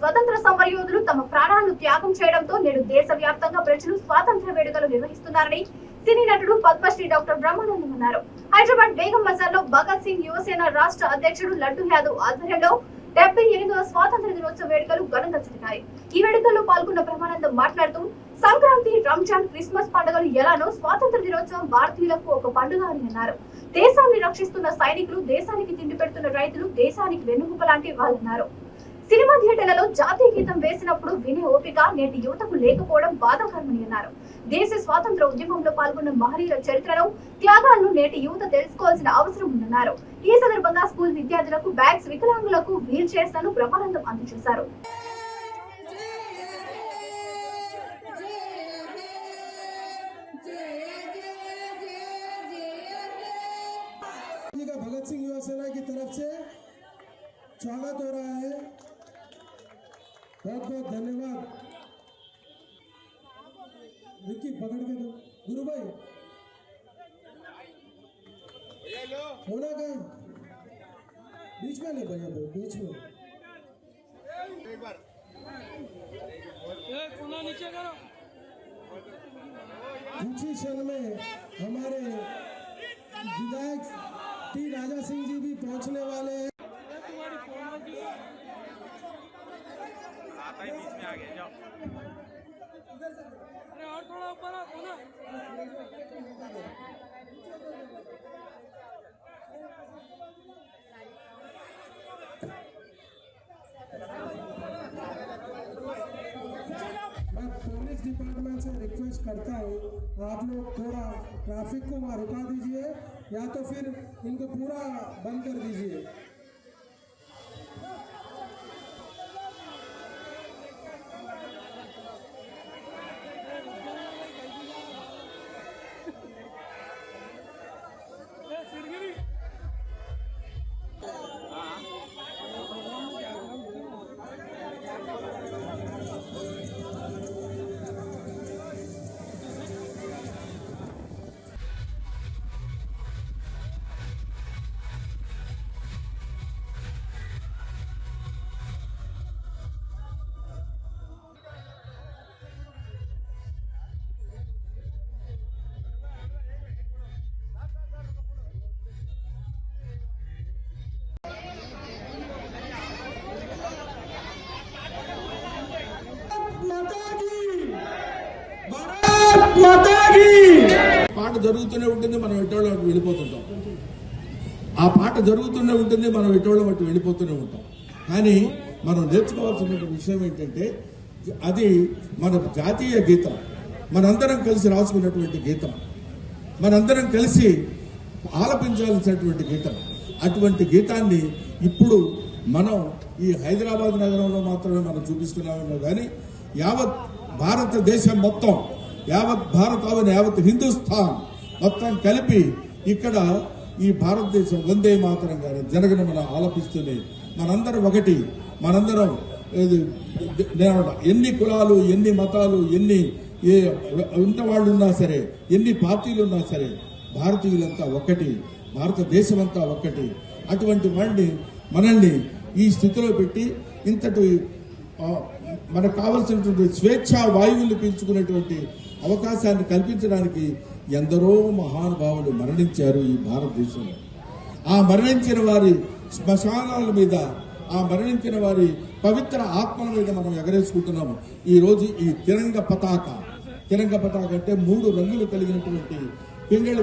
స్వతంత్ర సమరయోధులు తమ ప్రాణాలను త్యాగం చేయడంతో నేడు దేశవ్యాప్తంగా ప్రజలు స్వాతంత్ర వేడుకలు నిర్వహిస్తున్నారని సినీ నటుడు పద్మశ్రీ డాక్టర్ బ్రహ్మానందం అన్నారు. హైదరాబాద్ బేగం బజార్ లో భగత్ సింగ్ యువసేన రాష్ట్ర అధ్యక్షుడు లడ్డు యాదవ్ ఆధ్వర్యంలో 78వ స్వాతంత్ర దినోత్సవ వేడుకలు ఘనంగా జరిగాయి. ఈ వేడుకల్లో పాల్గొన్న బ్రహ్మానందం మాట్లాడుతూ సంక్రాంతి, రంజాన్, క్రిస్మస్ పండుగలు ఎలానో స్వాతంత్ర దినోత్సవం భారతీయులకు ఒక పండుగ అని అన్నారు. దేశాన్ని రక్షిస్తున్న సైనికులు, దేశానికి తిండి పెడుతున్న రైతులు దేశానికి వెన్నుముక లాంటి వాళ్ళన్నారు. సినిమా థియేటర్లలో జాతీయ గీతం వేసినప్పుడు వినే ఓపిక నేటి యువతకు లేకపోవడం బాధాకరమని అన్నారు. దేశ స్వాతంత్ర ఉద్యమంలో పాల్గొన్న మహనీయుల చరిత్రను, త్యాగాలను నేటి యువత తెలుసుకోవాల్సిన అవసరం ఉందన్నారు. ఈ సందర్భంగా స్కూల్ విద్యార్థులకు బ్యాగ్స్, వికలాంగులకు వీల్ చైర్స్ లను బ్రహ్మానందం అందజేశారు. भगत सिंह युवा सेना की तरफ से स्वागत हो रहा है। बहुत बहुत धन्यवाद। विक्की पकड़ के दो। गुरु भाई होना कहीं बीच में नहीं भैया, बीच में नीचे करो। ऊंची क्षण में हमारे विधायक टी राजा सिंह जी भी पहुंचने वाले हैं। बीच में आगे जाओ। अरे और थोड़ा ऊपर आओ ना। मैं पुलिस डिपार्टमेंट से रिक्वेस्ट करता हूँ, आप लोग थोड़ा ट्रैफिक को वहाँ रुका दीजिए या तो फिर इनको पूरा बंद कर दीजिए। పాట జరుగుతూనే ఉంటుంది, మనం ఎటోళ్ళ అటు వెళ్ళిపోతుంటాం. ఆ పాట జరుగుతూనే ఉంటుంది, మనం ఎటోళ్ళ అటు వెళ్ళిపోతూనే ఉంటాం. కానీ మనం నేర్చుకోవాల్సిన విషయం ఏంటంటే అది మన జాతీయ గీతం, మనందరం కలిసి రాసుకున్నటువంటి గీతం, మనందరం కలిసి ఆలపించాల్సినటువంటి గీతం. అటువంటి గీతాన్ని ఇప్పుడు మనం ఈ హైదరాబాద్ నగరంలో మాత్రమే మనం చూపిస్తున్నామేమో కానీ యావత్ భారతదేశం మొత్తం, యావత్ భారత్ యావత్ హిందుస్థాన్ మొత్తం కలిపి ఇక్కడ ఈ భారతదేశం వందే మాతరం గారు జనగణమన ఆలపిస్తూనే మనందరం ఒకటి. మనందరం ఎన్ని కులాలు, ఎన్ని మతాలు, ఎన్ని ఉన్నవాళ్ళు ఉన్నా సరే, ఎన్ని పార్టీలు ఉన్నా సరే, భారతీయులంతా ఒక్కటి, భారతదేశం అంతా ఒక్కటి. అటువంటి వాడిని మనల్ని ఈ స్థితిలో పెట్టి ఇంతటి మనకు కావలసినటువంటి స్వేచ్ఛా వాయువులు పీల్చుకునేటువంటి అవకాశాన్ని కల్పించడానికి ఎందరో మహానుభావులు మరణించారు ఈ భారతదేశంలో. ఆ మరణించిన వారి శ్మశానాల మీద, ఆ మరణించిన వారి పవిత్ర ఆత్మల మీద మనం ఎగరేసుకుంటున్నాము ఈ రోజు ఈ తిరంగ పతాక. తిరంగ పతాక అంటే 3 రంగులు కలిగినటువంటి పింగళి